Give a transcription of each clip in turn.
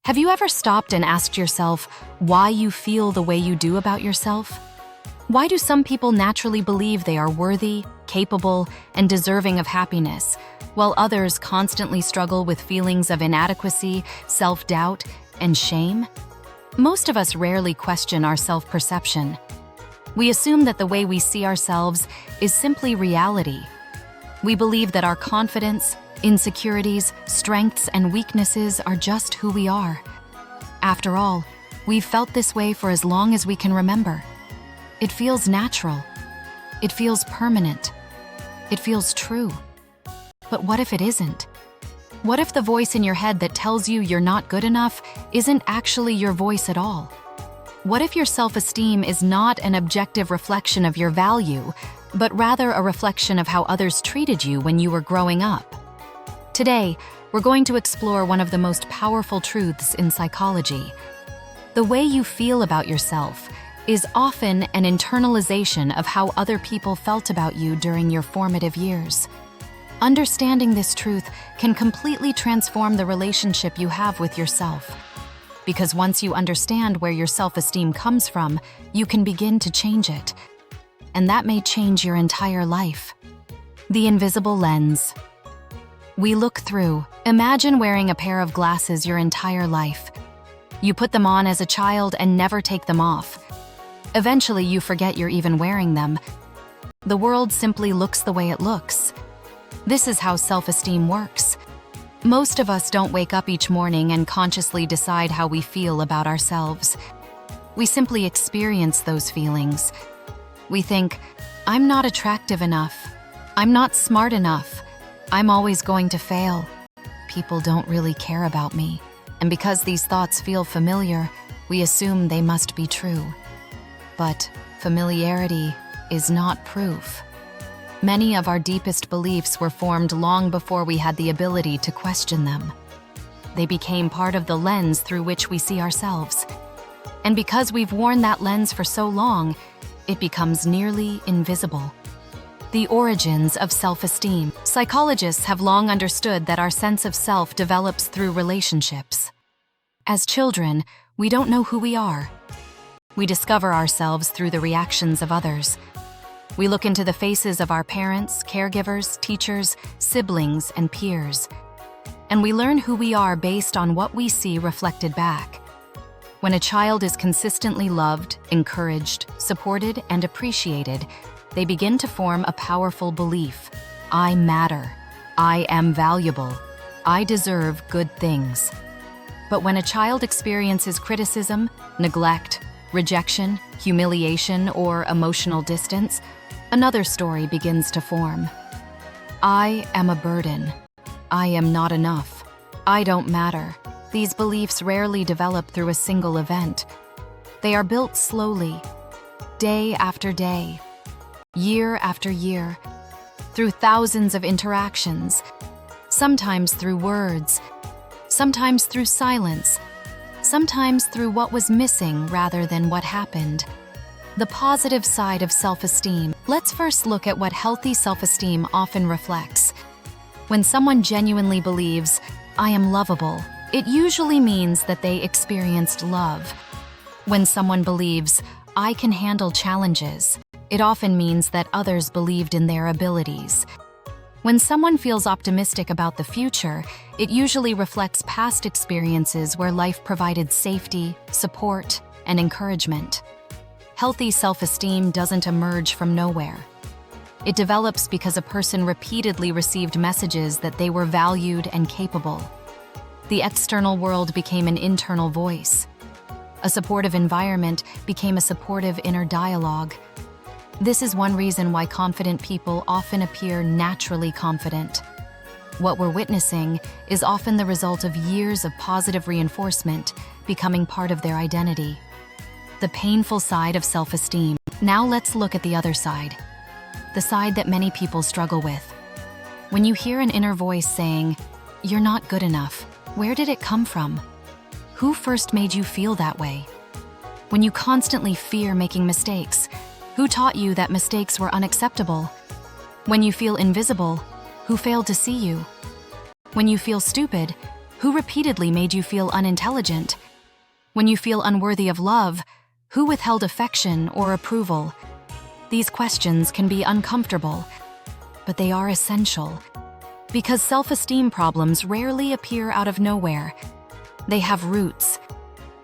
Have you ever stopped and asked yourself why you feel the way you do about yourself? Why do some people naturally believe they are worthy, capable, and deserving of happiness, while others constantly struggle with feelings of inadequacy, self-doubt, and shame? Most of us rarely question our self-perception. We assume that the way we see ourselves is simply reality. We believe that our confidence, insecurities, strengths, and weaknesses are just who we are. After all, we've felt this way for as long as we can remember. It feels natural. It feels permanent. It feels true. But what if it isn't? What if the voice in your head that tells you you're not good enough isn't actually your voice at all? What if your self-esteem is not an objective reflection of your value, but rather a reflection of how others treated you when you were growing up? Today, we're going to explore one of the most powerful truths in psychology. The way you feel about yourself is often an internalization of how other people felt about you during your formative years. Understanding this truth can completely transform the relationship you have with yourself. Because once you understand where your self-esteem comes from, you can begin to change it. And that may change your entire life. The invisible lens. We look through. Imagine wearing a pair of glasses your entire life. You put them on as a child and never take them off. Eventually, you forget you're even wearing them. The world simply looks the way it looks. This is how self-esteem works. Most of us don't wake up each morning and consciously decide how we feel about ourselves. We simply experience those feelings. We think, I'm not attractive enough. I'm not smart enough. I'm always going to fail. People don't really care about me. And because these thoughts feel familiar, we assume they must be true. But familiarity is not proof. Many of our deepest beliefs were formed long before we had the ability to question them. They became part of the lens through which we see ourselves. And because we've worn that lens for so long, it becomes nearly invisible. The origins of self-esteem. Psychologists have long understood that our sense of self develops through relationships. As children, we don't know who we are. We discover ourselves through the reactions of others. We look into the faces of our parents, caregivers, teachers, siblings, and peers. And we learn who we are based on what we see reflected back. When a child is consistently loved, encouraged, supported, and appreciated, they begin to form a powerful belief. I matter. I am valuable. I deserve good things. But when a child experiences criticism, neglect, rejection, humiliation, or emotional distance, another story begins to form. I am a burden. I am not enough. I don't matter. These beliefs rarely develop through a single event. They are built slowly, day after day, year after year, through thousands of interactions, sometimes through words, sometimes through silence, sometimes through what was missing rather than what happened. The positive side of self-esteem. Let's first look at what healthy self-esteem often reflects. When someone genuinely believes, I am lovable, it usually means that they experienced love. When someone believes, I can handle challenges, it often means that others believed in their abilities. When someone feels optimistic about the future, it usually reflects past experiences where life provided safety, support, and encouragement. Healthy self-esteem doesn't emerge from nowhere. It develops because a person repeatedly received messages that they were valued and capable. The external world became an internal voice. A supportive environment became a supportive inner dialogue. This is one reason why confident people often appear naturally confident. What we're witnessing is often the result of years of positive reinforcement becoming part of their identity. The painful side of self-esteem. Now let's look at the other side. The side that many people struggle with. When you hear an inner voice saying, you're not good enough, where did it come from? Who first made you feel that way? When you constantly fear making mistakes, who taught you that mistakes were unacceptable? When you feel invisible, who failed to see you? When you feel stupid, Who repeatedly made you feel unintelligent? When you feel unworthy of love, who withheld affection or approval? These questions can be uncomfortable, but they are essential. Because self-esteem problems rarely appear out of nowhere. They have roots,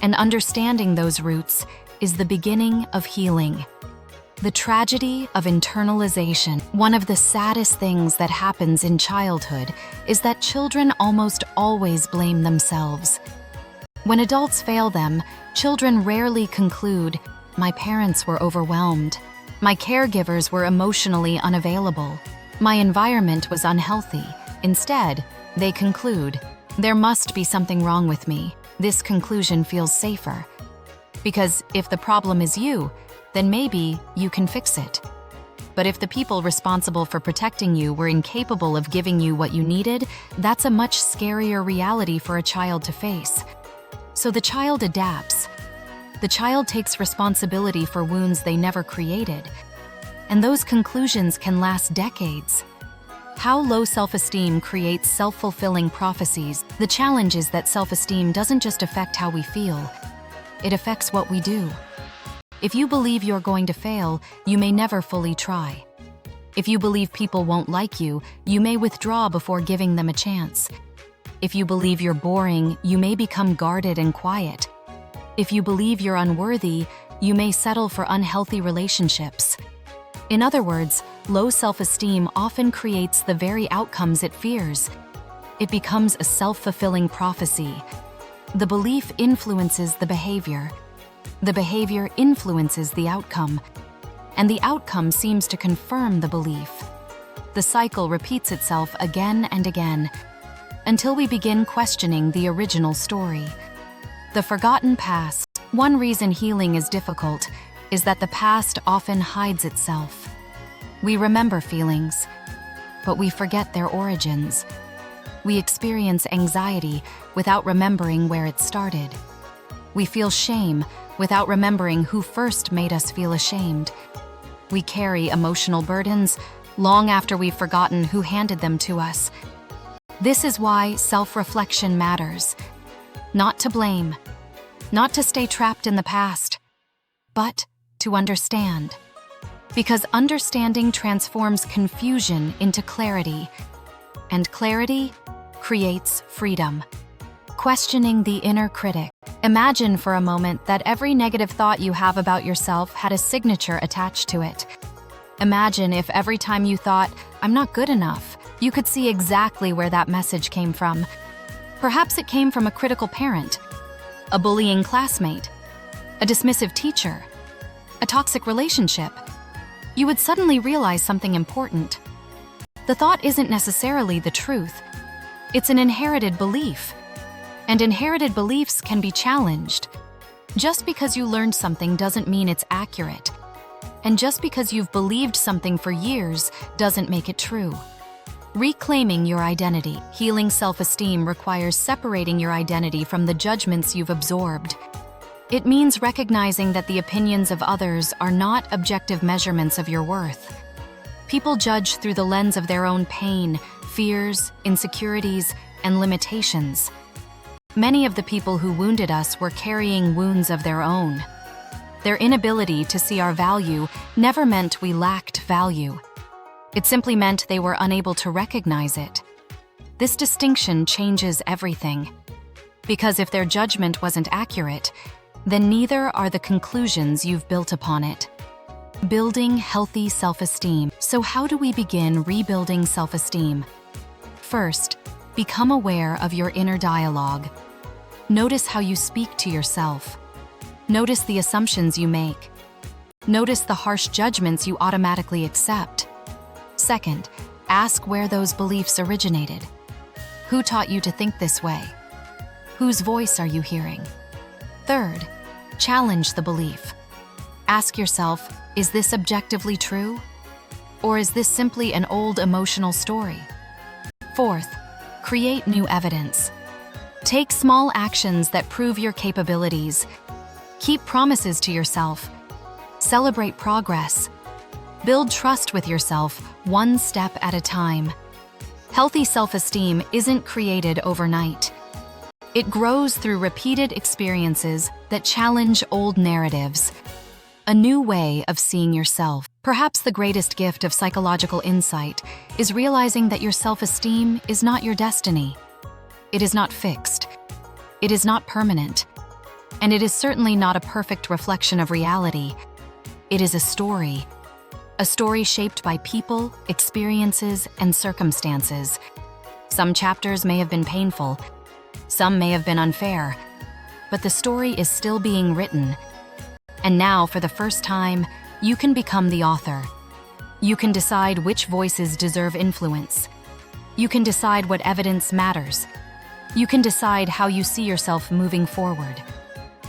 and understanding those roots is the beginning of healing. The tragedy of internalization. One of the saddest things that happens in childhood is that children almost always blame themselves. When adults fail them, children rarely conclude, "My parents were overwhelmed. My caregivers were emotionally unavailable. My environment was unhealthy." Instead, they conclude, "There must be something wrong with me." This conclusion feels safer. Because if the problem is you, then maybe you can fix it. But if the people responsible for protecting you were incapable of giving you what you needed, that's a much scarier reality for a child to face. So the child adapts. The child takes responsibility for wounds they never created. And those conclusions can last decades. How low self-esteem creates self-fulfilling prophecies. The challenge is that self-esteem doesn't just affect how we feel. It affects what we do. If you believe you're going to fail, you may never fully try. If you believe people won't like you, you may withdraw before giving them a chance. If you believe you're boring, you may become guarded and quiet. If you believe you're unworthy, you may settle for unhealthy relationships. In other words, low self-esteem often creates the very outcomes it fears. It becomes a self-fulfilling prophecy. The belief influences the behavior. The behavior influences the outcome. And the outcome seems to confirm the belief. The cycle repeats itself again and again, until we begin questioning the original story. The forgotten past. One reason healing is difficult is that the past often hides itself. We remember feelings, but we forget their origins. We experience anxiety without remembering where it started. We feel shame without remembering who first made us feel ashamed. We carry emotional burdens long after we've forgotten who handed them to us. This is why self-reflection matters. Not to blame, not to stay trapped in the past, but to understand. Because understanding transforms confusion into clarity, and clarity creates freedom. Questioning the inner critic. Imagine for a moment that every negative thought you have about yourself had a signature attached to it. Imagine if every time you thought, "I'm not good enough," you could see exactly where that message came from. Perhaps it came from a critical parent, a bullying classmate, a dismissive teacher, a toxic relationship. You would suddenly realize something important. The thought isn't necessarily the truth. It's an inherited belief. And inherited beliefs can be challenged. Just because you learned something doesn't mean it's accurate. And just because you've believed something for years doesn't make it true. Reclaiming your identity. Healing self-esteem requires separating your identity from the judgments you've absorbed. It means recognizing that the opinions of others are not objective measurements of your worth. People judge through the lens of their own pain, fears, insecurities, and limitations. Many of the people who wounded us were carrying wounds of their own. Their inability to see our value never meant we lacked value. It simply meant they were unable to recognize it. This distinction changes everything. Because if their judgment wasn't accurate, then neither are the conclusions you've built upon it. Building healthy self-esteem. So how do we begin rebuilding self-esteem? First, become aware of your inner dialogue. Notice how you speak to yourself. Notice the assumptions you make. Notice the harsh judgments you automatically accept. Second, ask where those beliefs originated. Who taught you to think this way? Whose voice are you hearing? Third, challenge the belief. Ask yourself, is this objectively true? Or is this simply an old emotional story? Fourth, create new evidence. Take small actions that prove your capabilities. Keep promises to yourself. Celebrate progress. Build trust with yourself, one step at a time. Healthy self-esteem isn't created overnight. It grows through repeated experiences that challenge old narratives. A new way of seeing yourself. Perhaps the greatest gift of psychological insight is realizing that your self-esteem is not your destiny. It is not fixed. It is not permanent. And it is certainly not a perfect reflection of reality. It is a story shaped by people, experiences, and circumstances. Some chapters may have been painful, some may have been unfair, but the story is still being written. And now, for the first time, you can become the author. You can decide which voices deserve influence. You can decide what evidence matters. You can decide how you see yourself moving forward.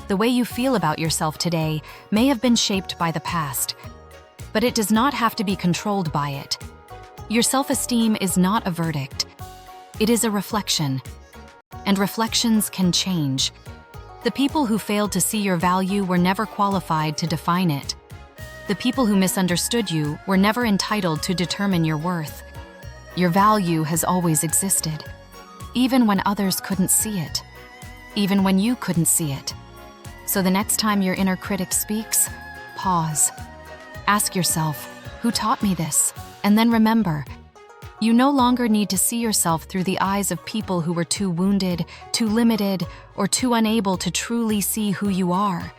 The way you feel about yourself today may have been shaped by the past, but it does not have to be controlled by it. Your self-esteem is not a verdict. It is a reflection, and reflections can change. The people who failed to see your value were never qualified to define it. The people who misunderstood you were never entitled to determine your worth. Your value has always existed, even when others couldn't see it, even when you couldn't see it. So the next time your inner critic speaks, pause. Ask yourself, who taught me this? And then remember, you no longer need to see yourself through the eyes of people who were too wounded, too limited, or too unable to truly see who you are,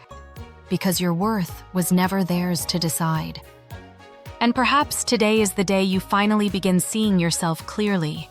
because your worth was never theirs to decide. And perhaps today is the day you finally begin seeing yourself clearly.